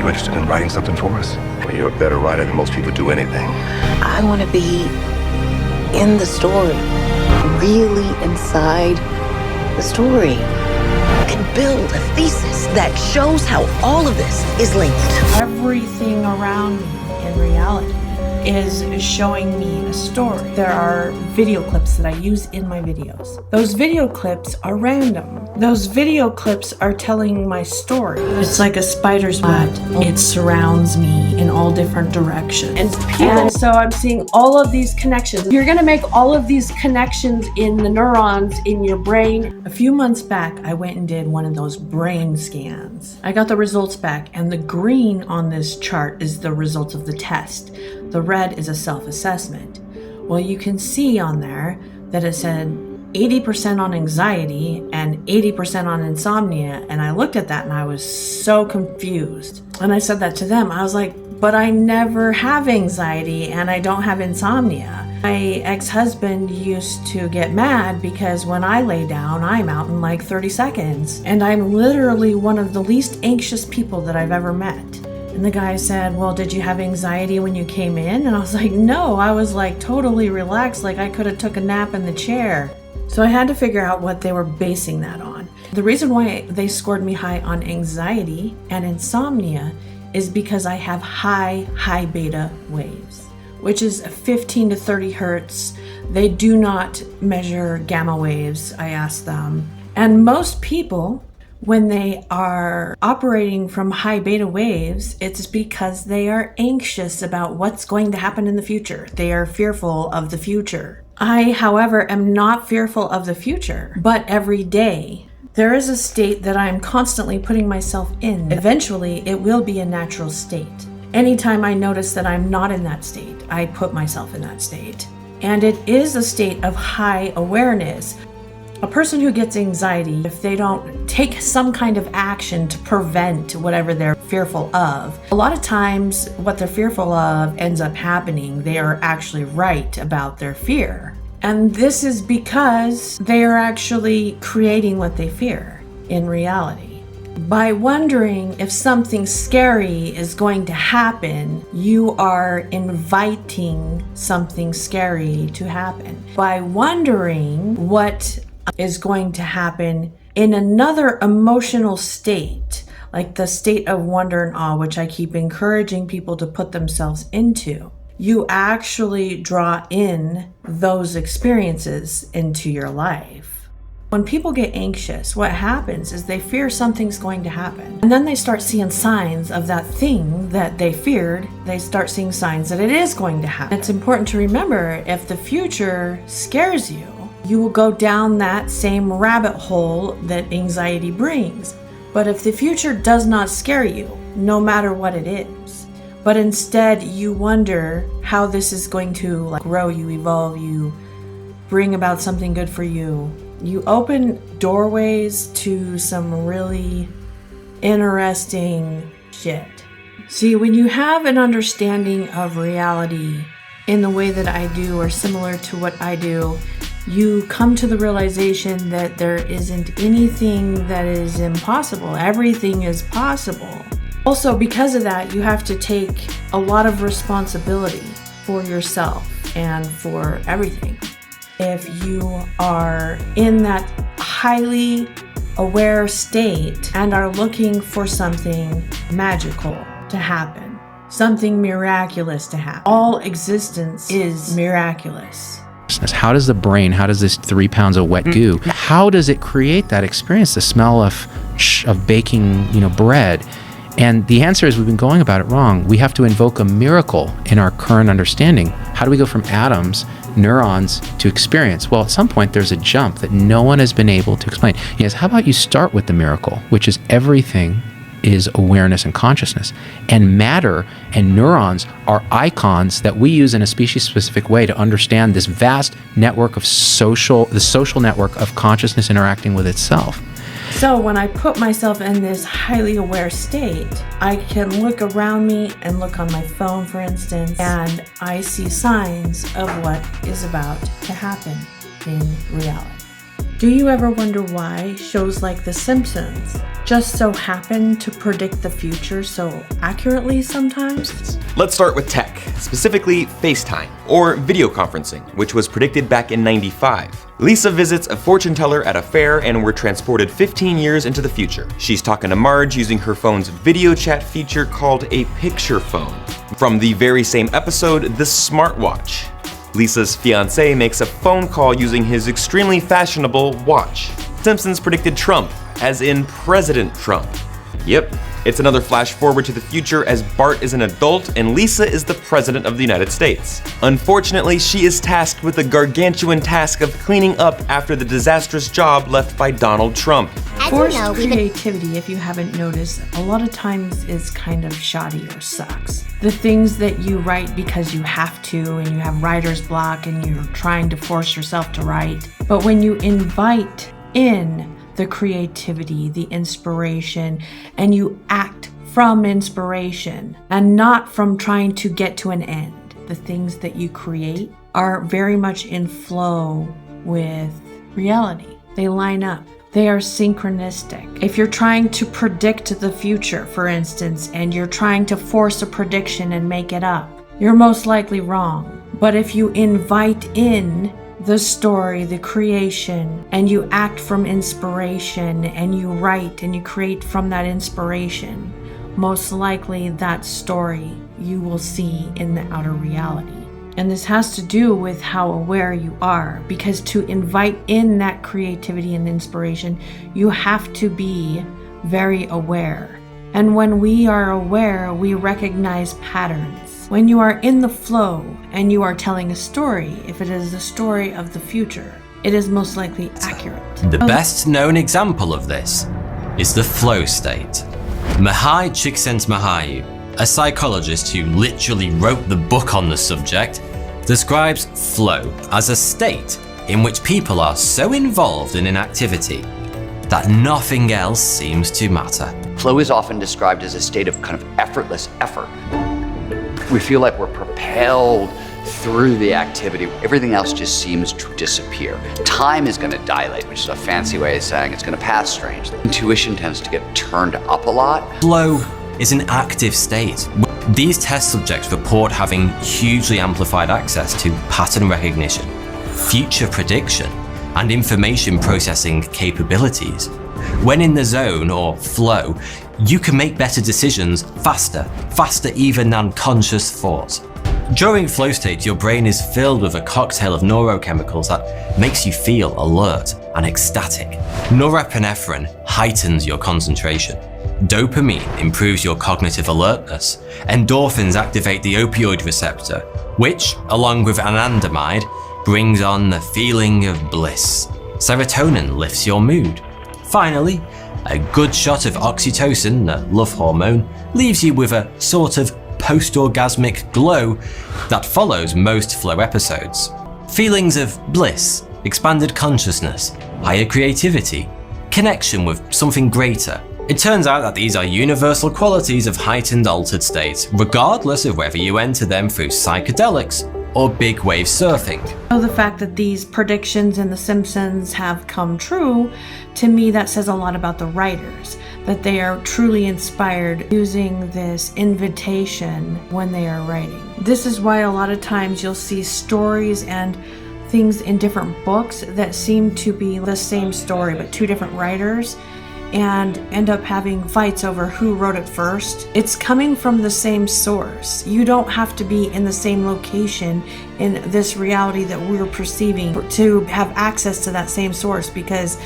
you interested in writing something for us? Well, you're a better writer than most people do anything. I want to be in the story, really inside the story, and build a thesis that shows how all of this is linked. Everything around me in reality is showing me a story. There are video clips that I use in my videos. Those video clips are random. Those video clips are telling my story. It's like a spider's web. It surrounds me in all different directions. And so I'm seeing all of these connections. You're gonna make all of these connections in the neurons in your brain. A few months back, I went and did one of those brain scans. I got the results back, and the green on this chart is the results of the test. The red is a self-assessment. Well, you can see on there that it said 80% on anxiety and 80% on insomnia. And I looked at that and I was so confused. And I said that to them. I was like, but I never have anxiety and I don't have insomnia. My ex-husband used to get mad because when I lay down, I'm out in like 30 seconds. And I'm literally one of the least anxious people that I've ever met. And the guy said, well, did you have anxiety when you came in? And I was like, no, I was like totally relaxed, like I could have took a nap in the chair. So I had to figure out what they were basing that on. The reason why they scored me high on anxiety and insomnia is because I have high beta waves, which is 15 to 30 hertz. They do not measure gamma waves, I asked them. And most people, when they are operating from high beta waves, it's because they are anxious about what's going to happen in the future. They are fearful of the future. I, however, am not fearful of the future, but every day there is a state that I'm constantly putting myself in. Eventually, it will be a natural state. Anytime I notice that I'm not in that state, I put myself in that state. And it is a state of high awareness. A person who gets anxiety, if they don't take some kind of action to prevent whatever they're fearful of, a lot of times what they're fearful of ends up happening. They are actually right about their fear. And this is because they are actually creating what they fear in reality. By wondering if something scary is going to happen, you are inviting something scary to happen. By wondering what is going to happen in another emotional state, like the state of wonder and awe, which I keep encouraging people to put themselves into, you actually draw in those experiences into your life. When people get anxious, what happens is they fear something's going to happen. And then they start seeing signs of that thing that they feared. They start seeing signs that it is going to happen. It's important to remember, if the future scares you, you will go down that same rabbit hole that anxiety brings. But if the future does not scare you, no matter what it is, but instead you wonder how this is going to grow you, evolve you, bring about something good for you, you open doorways to some really interesting shit. See, when you have an understanding of reality in the way that I do, or similar to what I do, you come to the realization that there isn't anything that is impossible. Everything is possible. Also, because of that, you have to take a lot of responsibility for yourself and for everything. If you are in that highly aware state and are looking for something magical to happen, something miraculous to happen, all existence is miraculous. How does the brain, how does this 3 pounds of wet goo, how does it create that experience, the smell of baking, bread? And the answer is, we've been going about it wrong. We have to invoke a miracle in our current understanding. How do we go from atoms, neurons, to experience? Well, at some point there's a jump that no one has been able to explain. Yes, how about you start with the miracle, which is everything is awareness and consciousness. And matter and neurons are icons that we use in a species-specific way to understand this vast network of the social network of consciousness interacting with itself. So when I put myself in this highly aware state, I can look around me and look on my phone, for instance, and I see signs of what is about to happen in reality. Do you ever wonder why shows like The Simpsons just so happen to predict the future so accurately sometimes? Let's start with tech, specifically FaceTime, or video conferencing, which was predicted back in '95. Lisa visits a fortune teller at a fair and we're transported 15 years into the future. She's talking to Marge using her phone's video chat feature called a picture phone. From the very same episode, the smartwatch. Lisa's fiancé makes a phone call using his extremely fashionable watch. Simpsons predicted Trump, as in President Trump. Yep, it's another flash forward to the future as Bart is an adult and Lisa is the President of the United States. Unfortunately, she is tasked with the gargantuan task of cleaning up after the disastrous job left by Donald Trump. Forced creativity, if you haven't noticed, a lot of times is kind of shoddy or sucks. The things that you write because you have to and you have writer's block and you're trying to force yourself to write. But when you invite in the creativity, the inspiration, and you act from inspiration and not from trying to get to an end, the things that you create are very much in flow with reality. They line up. They are synchronistic. If you're trying to predict the future, for instance, and you're trying to force a prediction and make it up, you're most likely wrong. But if you invite in the story, the creation, and you act from inspiration, and you write and you create from that inspiration, most likely that story you will see in the outer reality. And this has to do with how aware you are, because to invite in that creativity and inspiration, you have to be very aware. And when we are aware, we recognize patterns. When you are in the flow and you are telling a story, if it is a story of the future, it is most likely accurate. The best known example of this is the flow state. Mihai Csikszentmihalyi, a psychologist who literally wrote the book on the subject, describes flow as a state in which people are so involved in an activity that nothing else seems to matter. Flow is often described as a state of kind of effortless effort. We feel like we're propelled through the activity. Everything else just seems to disappear. Time is going to dilate, which is a fancy way of saying it's going to pass strangely. Intuition tends to get turned up a lot. Flow is an active state. These test subjects report having hugely amplified access to pattern recognition, future prediction, and information processing capabilities. When in the zone or flow, you can make better decisions faster even than conscious thought. During flow state, your brain is filled with a cocktail of neurochemicals that makes you feel alert and ecstatic. Norepinephrine heightens your concentration. Dopamine improves your cognitive alertness. Endorphins activate the opioid receptor, which, along with anandamide, brings on the feeling of bliss. Serotonin lifts your mood. Finally, a good shot of oxytocin, the love hormone, leaves you with a sort of post-orgasmic glow that follows most flow episodes. Feelings of bliss, expanded consciousness, higher creativity, connection with something greater. It turns out that these are universal qualities of heightened altered states, regardless of whether you enter them through psychedelics or big wave surfing. So the fact that these predictions in The Simpsons have come true, to me that says a lot about the writers, that they are truly inspired using this invitation when they are writing. This is why a lot of times you'll see stories and things in different books that seem to be the same story but two different writers, and end up having fights over who wrote it first. It's coming from the same source. You don't have to be in the same location in this reality that we're perceiving to have access to that same source, because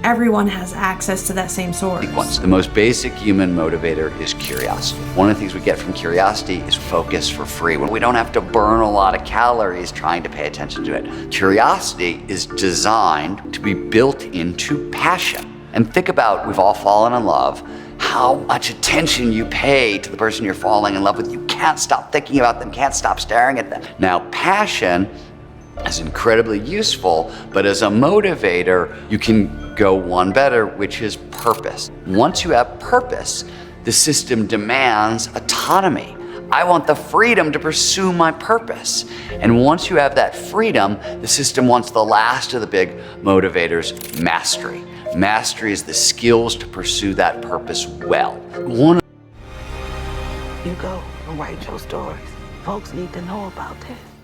everyone has access to that same source. The most basic human motivator is curiosity. One of the things we get from curiosity is focus for free. We don't have to burn a lot of calories trying to pay attention to it. Curiosity is designed to be built into passion. And think about, we've all fallen in love, how much attention you pay to the person you're falling in love with. You can't stop thinking about them, can't stop staring at them. Now, passion is incredibly useful, but as a motivator, you can go one better, which is purpose. Once you have purpose, the system demands autonomy. I want the freedom to pursue my purpose. And once you have that freedom, the system wants the last of the big motivators, mastery. Mastery is the skills to pursue that purpose well. You go and write your stories. Folks need to know about this.